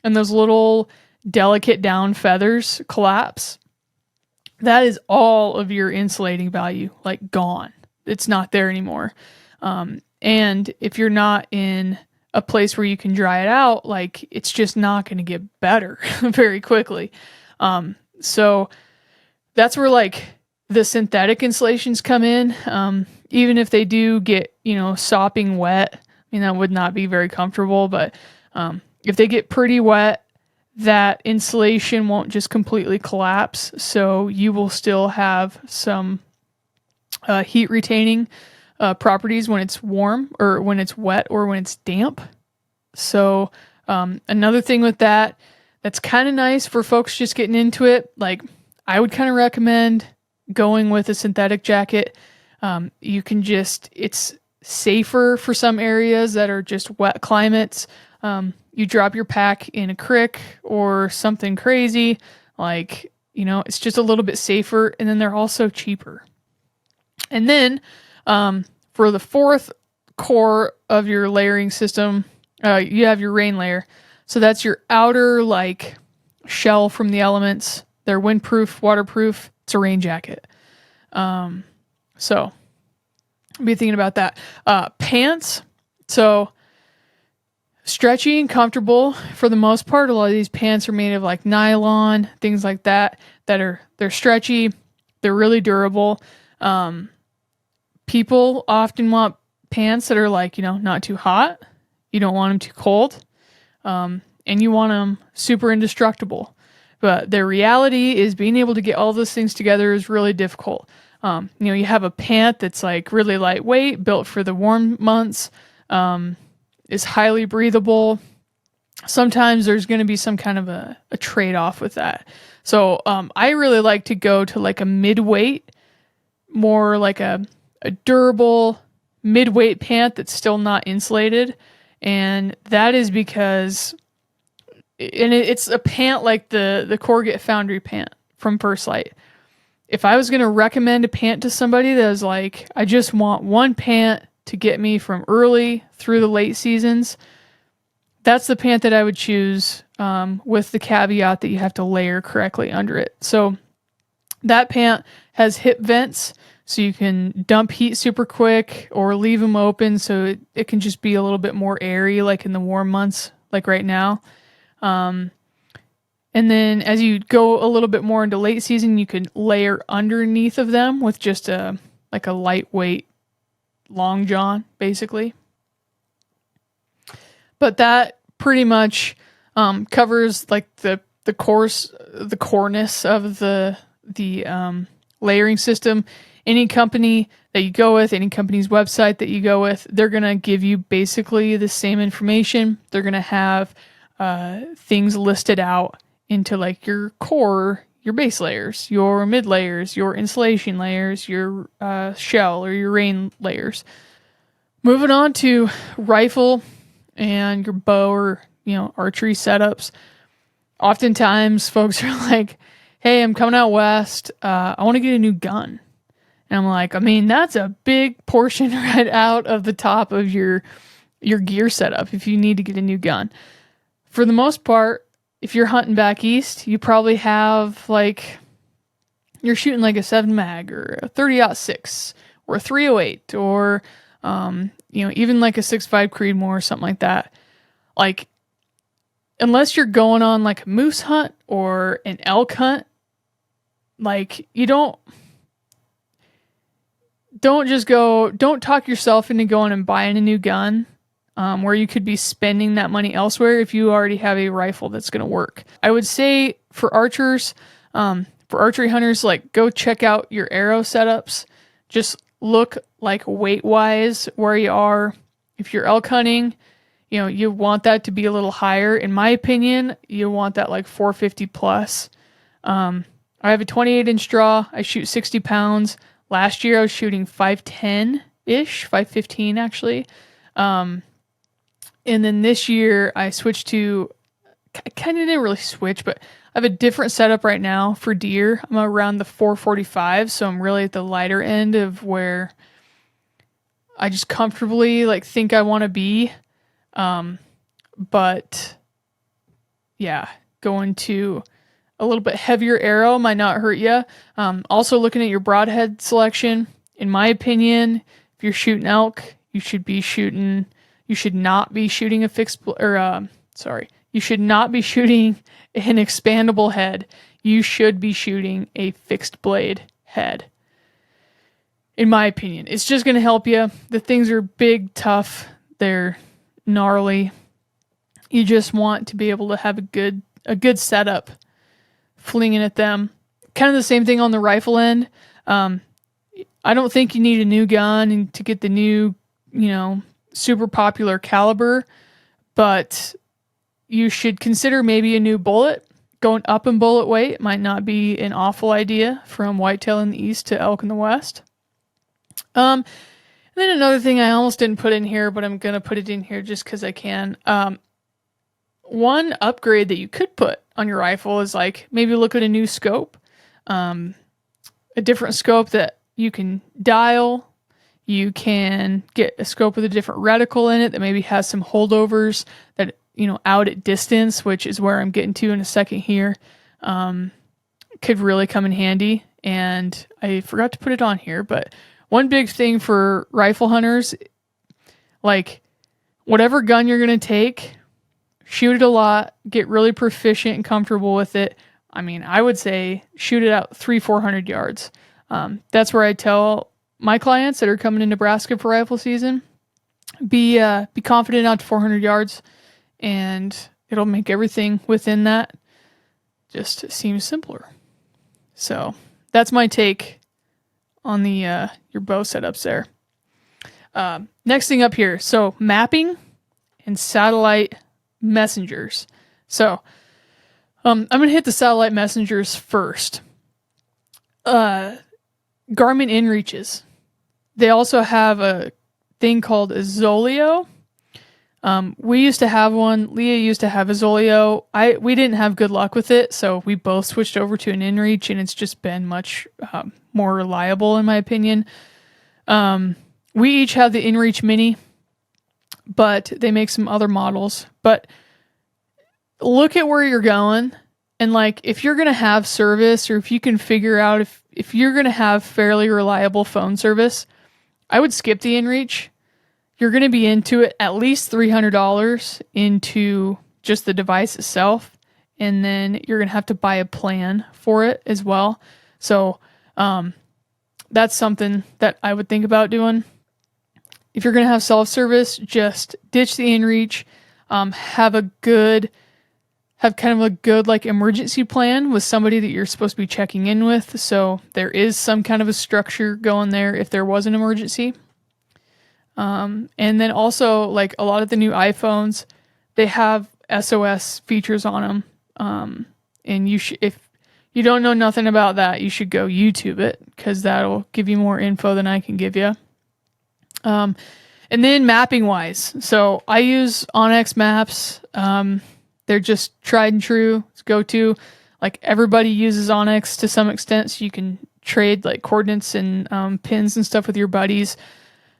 and those little delicate down feathers collapse, that is all of your insulating value, like gone. It's not there anymore. And if you're not in a place where you can dry it out, like it's just not going to get better very quickly. So that's where like the synthetic insulations come in. Even if they do get, sopping wet, I mean, that would not be very comfortable, but if they get pretty wet, that insulation won't just completely collapse. So you will still have some heat retaining properties when it's warm or when it's wet or when it's damp. So another thing with that's kind of nice for folks just getting into it. Like I would kind of recommend going with a synthetic jacket. It's safer for some areas that are just wet climates. You drop your pack in a creek or something crazy, like, it's just a little bit safer, and then they're also cheaper. And then for the fourth core of your layering system, you have your rain layer. So that's your outer like shell from the elements. They're windproof, waterproof. It's a rain jacket. So be thinking about that. Pants. So stretchy and comfortable for the most part. A lot of these pants are made of like nylon, things like that, they're stretchy. They're really durable. People often want pants that are like, not too hot. You don't want them too cold. And you want them super indestructible. But the reality is being able to get all those things together is really difficult. You have a pant that's like really lightweight, built for the warm months, is highly breathable. Sometimes there's going to be some kind of a trade-off with that. So I really like to go to like a mid-weight, more like a durable mid-weight pant that's still not insulated. And that is because it's a pant like the Corget Foundry pant from First Light. If I was going to recommend a pant to somebody that was like, I just want one pant to get me from early through the late seasons, that's the pant that I would choose, with the caveat that you have to layer correctly under it. So that pant has hip vents, so you can dump heat super quick or leave them open so it can just be a little bit more airy, like in the warm months, like right now. And then as you go a little bit more into late season, you can layer underneath of them with just a lightweight long john, basically. But that pretty much covers like the coreness of the layering system. Any company that you go with, any company's website that you go with, they're going to give you basically the same information. They're going to have things listed out into like your core, your base layers, your mid layers, your insulation layers, your shell or your rain layers. Moving on to rifle and your bow or archery setups. Oftentimes folks are like, hey, I'm coming out west, I want to get a new gun. And I'm like, that's a big portion right out of the top of your gear setup if you need to get a new gun. For the most part, if you're hunting back east, you probably have you're shooting like a 7 mag or a 30-06 or a 308 or even like a 6.5 Creedmoor or something like that. Like, unless you're going on like a moose hunt or an elk hunt, like you don't just go, don't talk yourself into going and buying a new gun, where you could be spending that money elsewhere if you already have a rifle that's going to work. I would say for archers, for archery hunters, like go check out your arrow setups. Just look like weight wise where you are. If you're elk hunting, you want that to be a little higher. In my opinion, you want that like 450 plus. I have a 28-inch draw. I shoot 60 pounds. Last year I was shooting 510-ish, 515 actually. And then this year I switched to, I kind of didn't really switch, but I have a different setup right now for deer. I'm around the 445, so I'm really at the lighter end of where I just comfortably like think I want to be. But yeah, going to a little bit heavier arrow might not hurt you. Also looking at your broadhead selection, in my opinion, if you're shooting elk, you should not be shooting a fixed, you should not be shooting an expandable head. You should be shooting a fixed blade head. In my opinion, it's just going to help you. The things are big, tough, they're gnarly. You just want to be able to have a good setup flinging at them. Kind of the same thing on the rifle end. I don't think you need a new gun to get the new, super popular caliber, but you should consider maybe a new bullet. Going up in bullet weight might not be an awful idea from whitetail in the east to elk in the west. And then another thing I almost didn't put in here, but I'm going to put it in here just because I can. One upgrade that you could put on your rifle is like maybe look at a new scope, a different scope that you can dial. You can get a scope with a different reticle in it that maybe has some holdovers that, out at distance, which is where I'm getting to in a second here, could really come in handy. And I forgot to put it on here, but one big thing for rifle hunters, like whatever gun you're going to take, shoot it a lot, get really proficient and comfortable with it. I mean, I would say shoot it out 300-400 yards. That's where I tell my clients that are coming to Nebraska for rifle season, be confident out to 400 yards, and it'll make everything within that just seem simpler. So that's my take on the your bow setups there. Next thing up here, so mapping and satellite messengers. So I'm going to hit the satellite messengers first. Garmin inReaches. They also have a thing called a Zoleo. We used to have one. Leah used to have a Zoleo. We didn't have good luck with it, so we both switched over to an inReach, and it's just been much more reliable, in my opinion. We each have the inReach Mini, but they make some other models. But look at where you're going, and like if you're going to have service, or if you can figure out if you're going to have fairly reliable phone service, I would skip the inReach. You're going to be into it at least $300 into just the device itself, and then you're going to have to buy a plan for it as well. So that's something that I would think about doing. If you're going to have self-service, just ditch the inReach. Have kind of a good like emergency plan with somebody that you're supposed to be checking in with. So there is some kind of a structure going there if there was an emergency. And then also like a lot of the new iPhones, they have SOS features on them. And if you don't know nothing about that, you should go YouTube it, because that'll give you more info than I can give you. And then mapping wise, so I use Onyx maps. They're just tried and true. It's go-to. Like everybody uses Onyx to some extent, so you can trade like coordinates and pins and stuff with your buddies.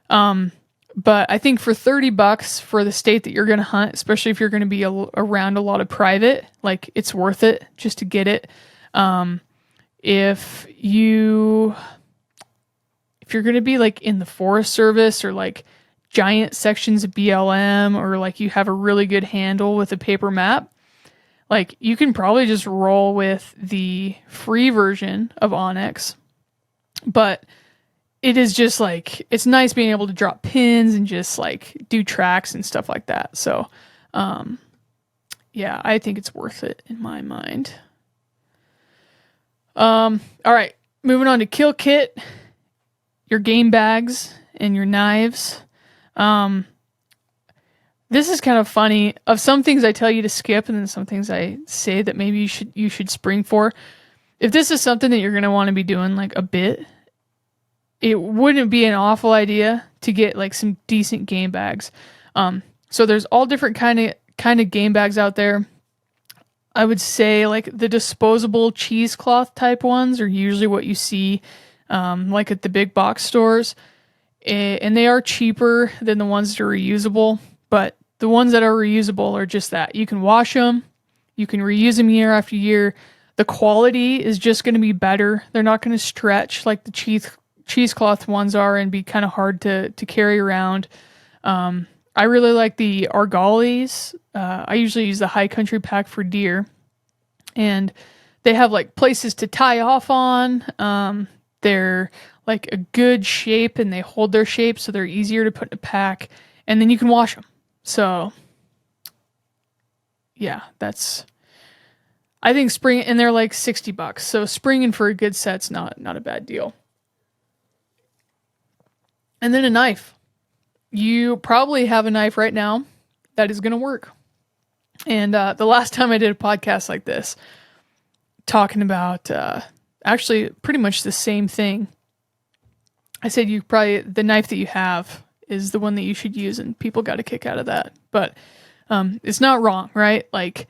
But I think for $30 for the state that you're going to hunt, especially if you're going to be around a lot of private, like it's worth it just to get it. If you're going to be like in the Forest Service or like giant sections of BLM, or like you have a really good handle with a paper map, Like, you can probably just roll with the free version of Onyx, but it is just like, it's nice being able to drop pins and just like do tracks and stuff like that. So, yeah, I think it's worth it in my mind. All right, moving on to kill kit, your game bags and your knives. This is kind of funny. Of some things I tell you to skip, and then some things I say that maybe you should spring for. If this is something that you're going to want to be doing like a bit, it wouldn't be an awful idea to get like some decent game bags. So there's all different kind of game bags out there. I would say like the disposable cheesecloth type ones are usually what you see, like at the big box stores, and they are cheaper than the ones that are reusable. But the ones that are reusable are just that. You can wash them, you can reuse them year after year. The quality is just going to be better. They're not going to stretch like the cheesecloth ones are and be kind of hard to carry around. I really like the Argalis. I usually use the High Country pack for deer, and they have like places to tie off on. They're like a good shape and they hold their shape, so they're easier to put in a pack, and then you can wash them. So yeah, I think spring, and they're like $60. So springing for a good set's not a bad deal. And then a knife. You probably have a knife right now that is going to work. And the last time I did a podcast like this, talking about actually pretty much the same thing, I said the knife that you have is the one that you should use, and people got a kick out of that. But it's not wrong, right? Like,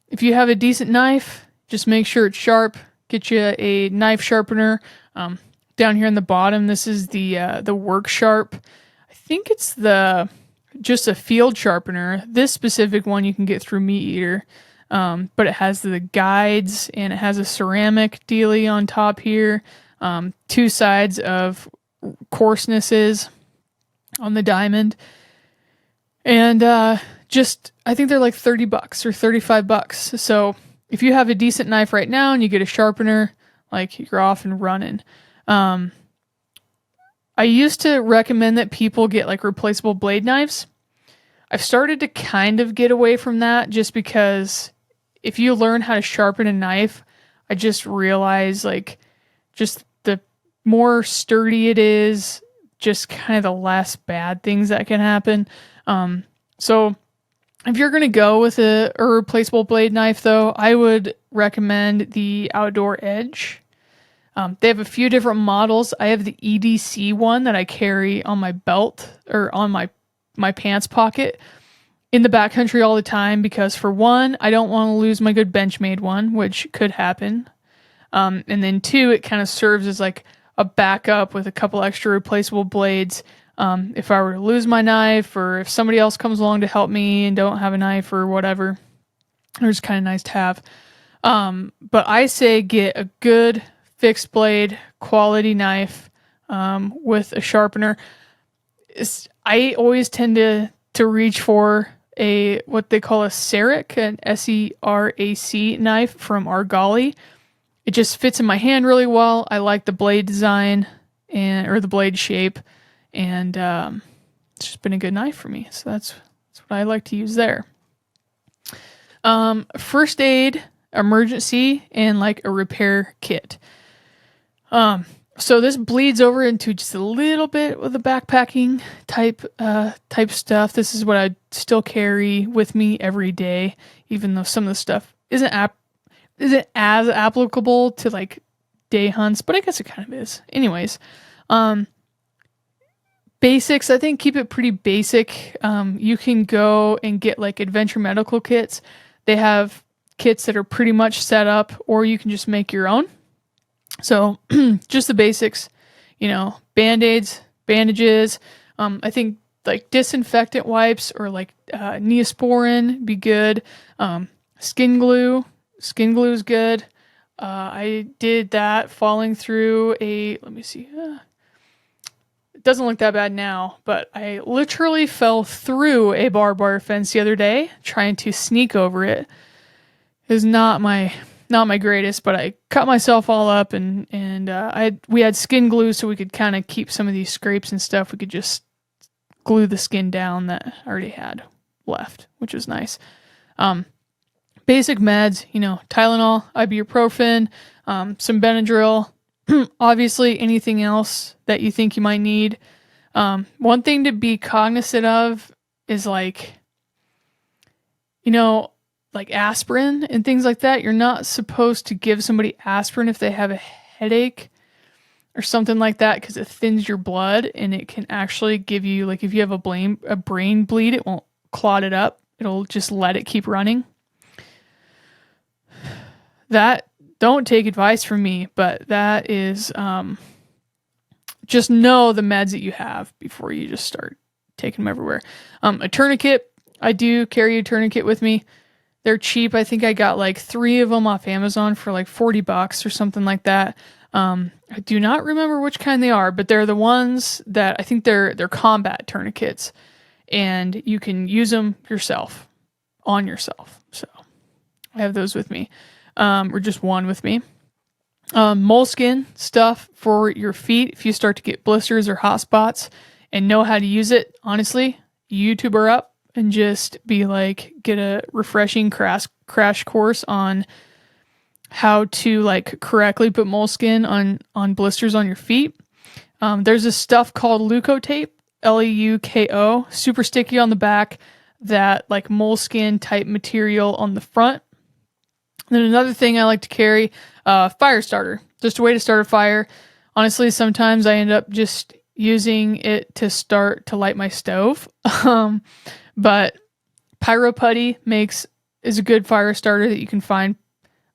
if you have a decent knife, just make sure it's sharp. Get you a knife sharpener. Down here in the bottom, this is the Work Sharp. I think it's just a field sharpener. This specific one you can get through Meat Eater, but it has the guides and it has a ceramic dealie on top here. 2 sides of coarsenesses on the diamond, and I think they're like $30 or $35. So if you have a decent knife right now and you get a sharpener, like, you're off and running. I used to recommend that people get like replaceable blade knives. I've started to kind of get away from that, just because if you learn how to sharpen a knife, I just realize like just the more sturdy it is, just kind of the less bad things that can happen. So if you're going to go with a replaceable blade knife, though, I would recommend the Outdoor Edge. They have a few different models. I have the EDC one that I carry on my belt or on my pants pocket in the backcountry all the time, because for one, I don't want to lose my good Benchmade one, which could happen. And then 2, it kind of serves as like a backup with a couple extra replaceable blades. If I were to lose my knife, or if somebody else comes along to help me and don't have a knife or whatever, they're just kind of nice to have. But I say get a good fixed blade quality knife with a sharpener. I always tend to reach for what they call a Serac, an SERAC knife from Argali. It just fits in my hand really well. I like the blade design or the blade shape, and it's just been a good knife for me. So that's what I like to use there. First aid, emergency, and like a repair kit. So this bleeds over into just a little bit with the backpacking type stuff. This is what I still carry with me every day, even though some of the stuff isn't as applicable to like day hunts, but I guess it kind of is. Anyways, basics, I think keep it pretty basic. You can go and get like adventure medical kits. They have kits that are pretty much set up, or you can just make your own. So just the basics, Band-Aids, bandages. I think like disinfectant wipes or like Neosporin be good. Skin glue is good. I did that falling through let me see. It doesn't look that bad now, but I literally fell through a barbed wire fence the other day trying to sneak over it. is not my greatest, but I cut myself all up, and we had skin glue, so we could kind of keep some of these scrapes and stuff. We could just glue the skin down that I already had left, which was nice. Basic meds, Tylenol, ibuprofen, some Benadryl, obviously anything else that you think you might need. One thing to be cognizant of is like aspirin and things like that. You're not supposed to give somebody aspirin if they have a headache or something like that, because it thins your blood and it can actually give you, like, if you have a brain bleed, it won't clot it up. It'll just let it keep running. Don't take advice from me, but that is, just know the meds that you have before you just start taking them everywhere. A tourniquet. I do carry a tourniquet with me. They're cheap. I think I got like 3 of them off Amazon for like $40 or something like that. I do not remember which kind they are, but they're the ones that I think they're combat tourniquets, and you can use them on yourself. So I have those with me, or just one with me. Moleskin stuff for your feet if you start to get blisters or hot spots and know how to use it. Honestly, YouTube her up and just be like, get a refreshing crash course on how to like correctly put moleskin on blisters on your feet. There's this stuff called Leuko tape, Leuko, super sticky on the back, that like moleskin type material on the front. Then another thing I like to carry, fire starter, just a way to start a fire. Honestly, sometimes I end up just using it to light my stove. But Pyro Putty is a good fire starter that you can find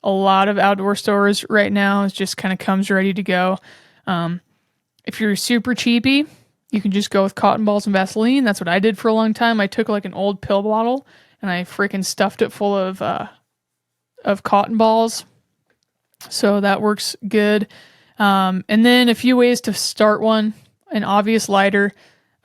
a lot of outdoor stores right now. It just kind of comes ready to go. If you're super cheapy, you can just go with cotton balls and Vaseline. That's what I did for a long time. I took like an old pill bottle and I freaking stuffed it full of cotton balls. So that works good. And then a few ways to start one. An obvious lighter.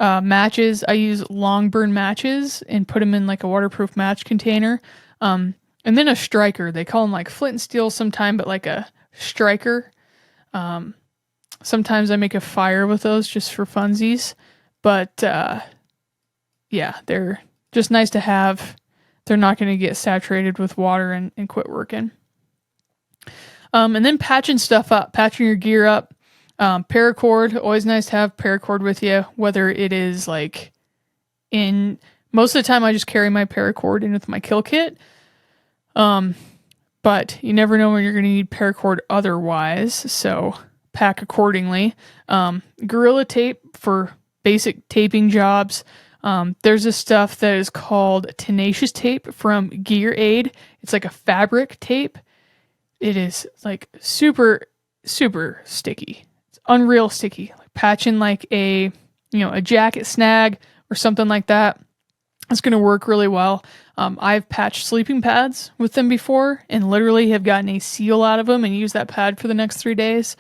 Matches. I use long burn matches and put them in like a waterproof match container. And then a striker. They call them like flint and steel sometime, but like a striker. Sometimes I make a fire with those just for funsies. But yeah, they're just nice to have. They're not going to get saturated with water and quit working. And then patching your gear up. Paracord, always nice to have paracord with you, whether it is like most of the time I just carry my paracord in with my kill kit. But you never know when you're going to need paracord otherwise, so pack accordingly. Gorilla tape for basic taping jobs. There's this stuff that is called tenacious tape from Gear Aid. It's like a fabric tape. It is like super, super sticky. It's unreal sticky. Like patching like a jacket snag or something like that. It's going to work really well. I've patched sleeping pads with them before and literally have gotten a seal out of them and used that pad for the next 3 days.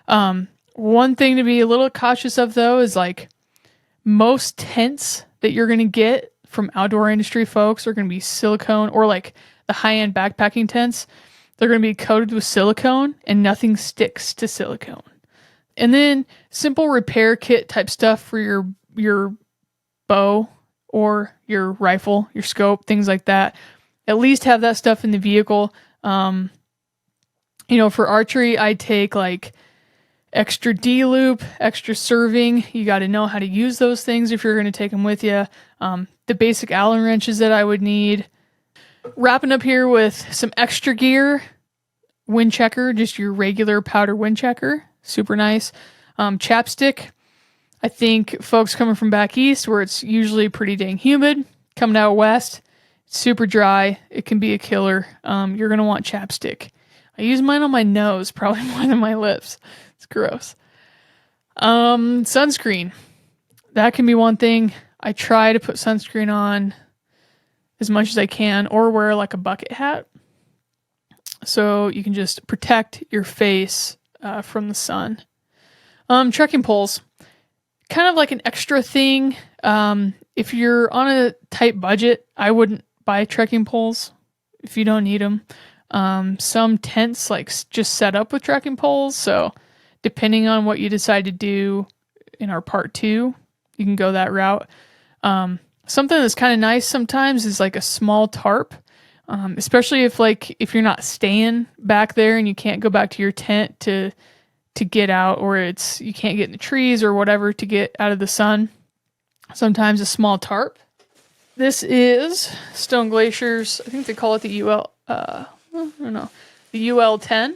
One thing to be a little cautious of though is like most tents that you're going to get from outdoor industry folks are going to be silicone, or like the high-end backpacking tents. They're going to be coated with silicone and nothing sticks to silicone. And then simple repair kit type stuff for your bow or your rifle, your scope, things like that. At least have that stuff in the vehicle. For archery, I take like extra D-loop, extra serving. You got to know how to use those things if you're going to take them with you. The basic Allen wrenches that I would need. Wrapping up here with some extra gear. Wind checker, just your regular powder wind checker. Super nice. Chapstick. I think folks coming from back east where it's usually pretty dang humid, coming out west, it's super dry. It can be a killer. You're going to want chapstick. I use mine on my nose probably more than my lips. It's gross. Sunscreen. That can be one thing. I try to put sunscreen on as much as I can, or wear like a bucket hat, so you can just protect your face from the sun. Trekking poles. Kind of like an extra thing. If you're on a tight budget, I wouldn't buy trekking poles if you don't need them. Some tents just set up with trekking poles. So depending on what you decide to do in our part 2, you can go that route. Something that's kind of nice sometimes is like a small tarp, especially if you're not staying back there and you can't go back to your tent to get out, or you can't get in the trees or whatever to get out of the sun. Sometimes a small tarp. This is Stone Glacier's, I think they call it the I don't know, the UL10.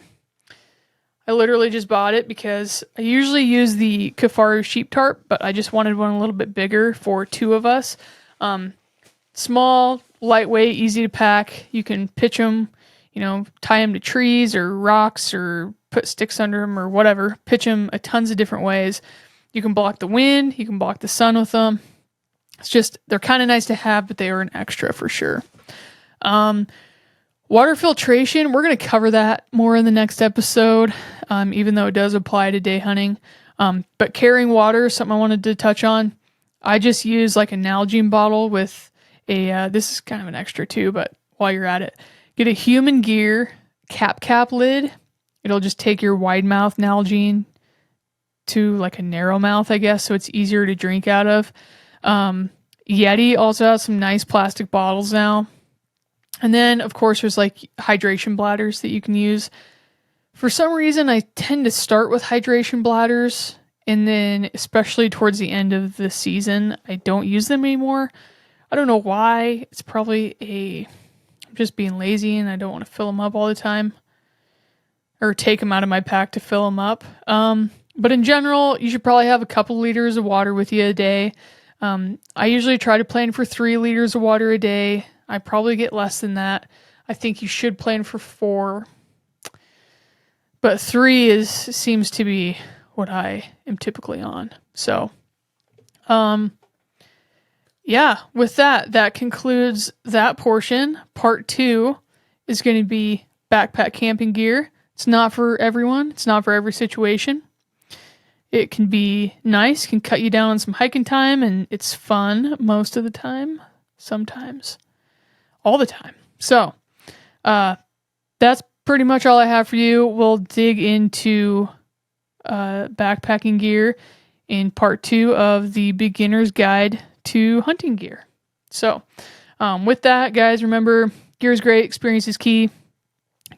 I literally just bought it because I usually use the Kafaru sheep tarp, but I just wanted one a little bit bigger for 2 of us. Small, lightweight, easy to pack. You can pitch them, tie them to trees or rocks or put sticks under them or whatever. Pitch them tons of different ways. You can block the wind. You can block the sun with them. It's just, they're kind of nice to have, but they are an extra for sure. Water filtration, we're going to cover that more in the next episode, even though it does apply to day hunting. But carrying water is something I wanted to touch on. I just use like a Nalgene bottle with this is kind of an extra too, but while you're at it, get a Human Gear cap lid. It'll just take your wide mouth Nalgene to like a narrow mouth, I guess, so it's easier to drink out of. Yeti also has some nice plastic bottles now. And then, of course, there's like hydration bladders that you can use. For some reason, I tend to start with hydration bladders, and then especially towards the end of the season, I don't use them anymore. I don't know why. It's probably I'm just being lazy and I don't want to fill them up all the time or take them out of my pack to fill them up. But in general, you should probably have a couple liters of water with you a day. I usually try to plan for 3 liters of water a day. I probably get less than that. I think you should plan for 4. But 3 seems to be what I am typically on. So, yeah, with that concludes that portion. Part 2 is going to be backpack camping gear. It's not for everyone. It's not for every situation. It can be nice, can cut you down on some hiking time, and it's fun most of the time. Sometimes. All the time. So, that's pretty much all I have for you. We'll dig into backpacking gear in part 2 of the beginner's guide to hunting gear. So, with that, guys, remember, gear is great, experience is key.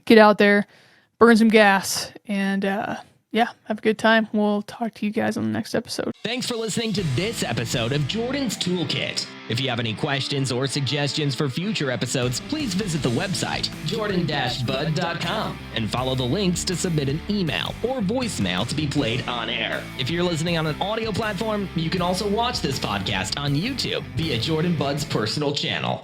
Get out there, burn some gas, and yeah, have a good time. We'll talk to you guys on the next episode. Thanks for listening to this episode of Jordan's Toolkit. If you have any questions or suggestions for future episodes, please visit the website, jordan-bud.com, and follow the links to submit an email or voicemail to be played on air. If you're listening on an audio platform, you can also watch this podcast on YouTube via Jordan Bud's personal channel.